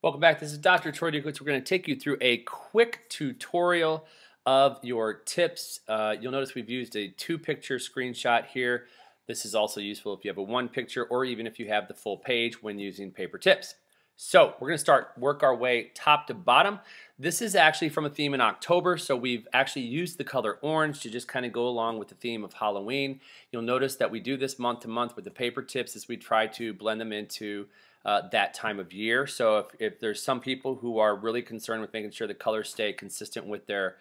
Welcome back. This is Dr. Troy Dukowitz. We're going to take you through a quick tutorial of your tips. You'll notice we've used a 2-picture screenshot here. This is also useful if you have a 1-picture or even if you have the full page when using paper tips. So we're going to work our way top to bottom. This is actually from a theme in October, so we've actually used the color orange to just kind of go along with the theme of Halloween. You'll notice that we do this month to month with the paper tips as we try to blend them into that time of year. So if there's some people who are really concerned with making sure the colors stay consistent with their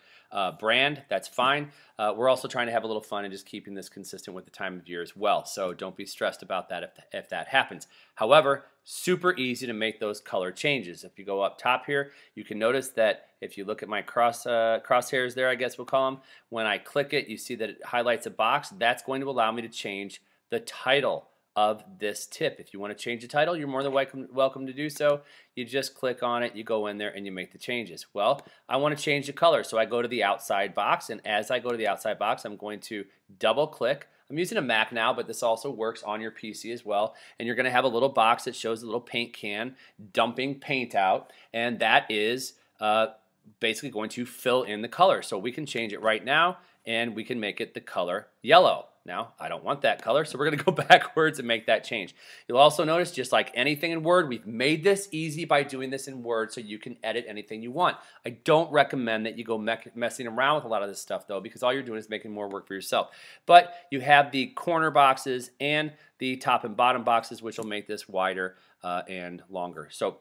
brand, that's fine. We're also trying to have a little fun and just keeping this consistent with the time of year as well. So don't be stressed about that if that happens. However, super easy to make those color changes. If you go up top here, you can notice that if you look at my crosshairs there, I guess we'll call them, when I click it, you see that it highlights a box. That's going to allow me to change the title of this tip. If you want to change the title, you're more than welcome to do so. You just click on it, you go in there, and you make the changes. Well, I want to change the color, so I go to the outside box, and as I go to the outside box, I'm going to double click. I'm using a Mac now, but this also works on your PC as well, and you're going to have a little box that shows a little paint can dumping paint out, and that is basically going to fill in the color. So we can change it right now, and we can make it the color yellow. Now, I don't want that color, so we're going to go backwards and make that change. You'll also notice, just like anything in Word, we've made this easy by doing this in Word so you can edit anything you want. I don't recommend that you go messing around with a lot of this stuff, though, because all you're doing is making more work for yourself. But you have the corner boxes and the top and bottom boxes, which will make this wider and longer. So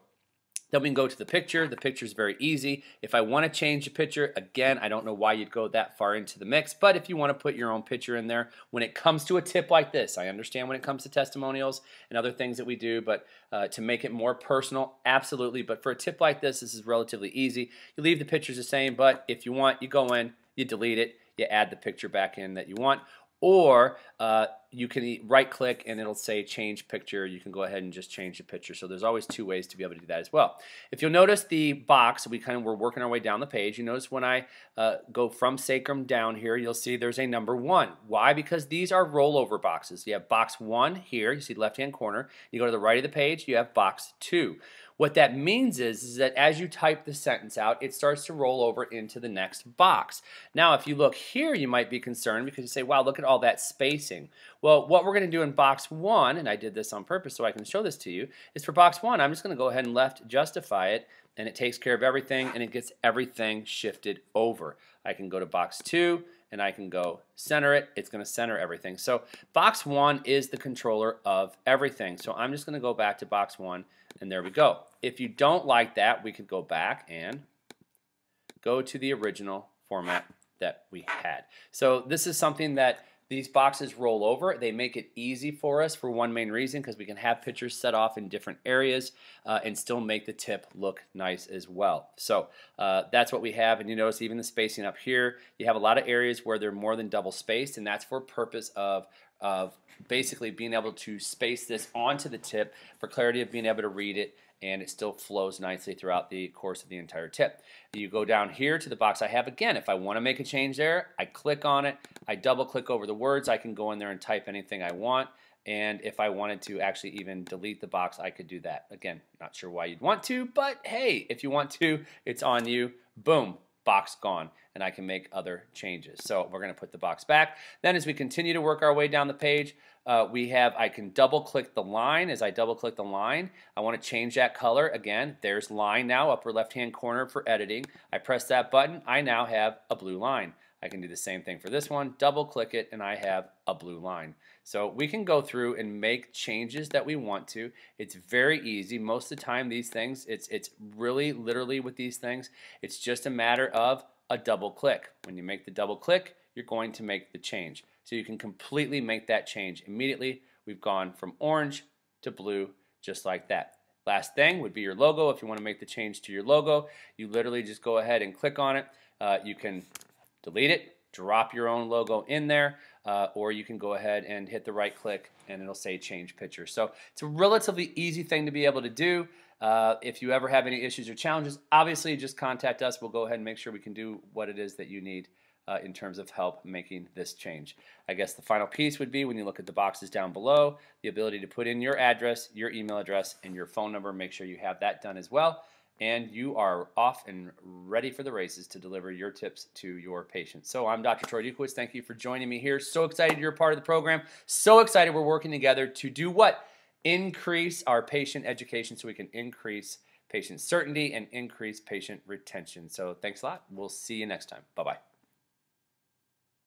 then we can go to the picture. The picture is very easy. If I want to change the picture, again, I don't know why you'd go that far into the mix, but if you want to put your own picture in there, when it comes to a tip like this, I understand when it comes to testimonials and other things that we do, but to make it more personal, absolutely. But for a tip like this is relatively easy. You leave the pictures the same, but if you want, you go in, you delete it, you add the picture back in that you want, or you can right click and it'll say change picture. You can go ahead and just change the picture. So there's always 2 ways to be able to do that as well. If you'll notice the box, we're working our way down the page. You notice when I go from sacrum down here, you'll see there's a number 1. Why? Because these are rollover boxes. You have box 1 here, you see the left-hand corner. You go to the right of the page, you have box 2. What that means is that as you type the sentence out, it starts to roll over into the next box. Now, if you look here, you might be concerned because you say, wow, look at all that spacing. Well, what we're going to do in box 1, and I did this on purpose so I can show this to you, is for box 1, I'm just going to go ahead and left justify it, and it takes care of everything, and it gets everything shifted over. I can go to box 2, and I can go center it. It's going to center everything. So box 1 is the controller of everything. So I'm just going to go back to box 1, and there we go. If you don't like that, we could go back and go to the original format that we had. So this is something that these boxes roll over. They make it easy for us for one main reason, because we can have pictures set off in different areas and still make the tip look nice as well. So that's what we have, and you notice even the spacing up here, you have a lot of areas where they're more than double spaced, and that's for purpose of basically being able to space this onto the tip for clarity of being able to read it, and it still flows nicely throughout the course of the entire tip. You go down here to the box I have again. If I want to make a change there, I click on it, I double click over the words, I can go in there and type anything I want, and if I wanted to actually even delete the box, I could do that. Again, not sure why you'd want to, but hey, if you want to, it's on you. Boom, box gone, and I can make other changes. So we're going to put the box back. Then as we continue to work our way down the page, I can double click the line. As I double click the line, I want to change that color. Again, there's line now, upper left hand corner for editing. I press that button, I now have a blue line. I can do the same thing for this one, double click it, and I have a blue line. So we can go through and make changes that we want to. It's very easy. Most of the time these things, it's really literally with these things, it's just a matter of a double click. When you make the double click, you're going to make the change. So you can completely make that change immediately. We've gone from orange to blue just like that. Last thing would be your logo. If you want to make the change to your logo, you literally just go ahead and click on it. You can delete it, drop your own logo in there, or you can go ahead and hit the right click and it'll say change picture. So it's a relatively easy thing to be able to do. If you ever have any issues or challenges, obviously just contact us. We'll go ahead and make sure we can do what it is that you need in terms of help making this change. I guess the final piece would be when you look at the boxes down below, the ability to put in your address, your email address, and your phone number. Make sure you have that done as well. And you are off and ready for the races to deliver your tips to your patients. So I'm Dr. Troy Dukowitz. Thank you for joining me here. So excited you're a part of the program. So excited we're working together to do what? Increase our patient education so we can increase patient certainty and increase patient retention. So thanks a lot. We'll see you next time. Bye-bye.